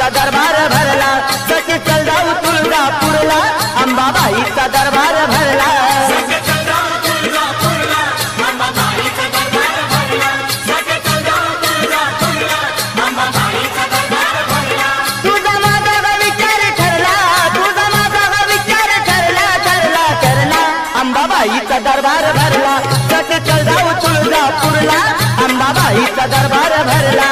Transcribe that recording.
अंबाबाईचा दरबार भरला सखी चल जाऊ तुळजापूरला अंबाबाईचा दरबार भरला तुझा माझा विचार ठरला तुझा माझा विचार ठरला ठरला ठरला अंबाबाईचा दरबार भरला सखी चल जाऊ तुळजापूरला अंबाबाईचा दरबार भरला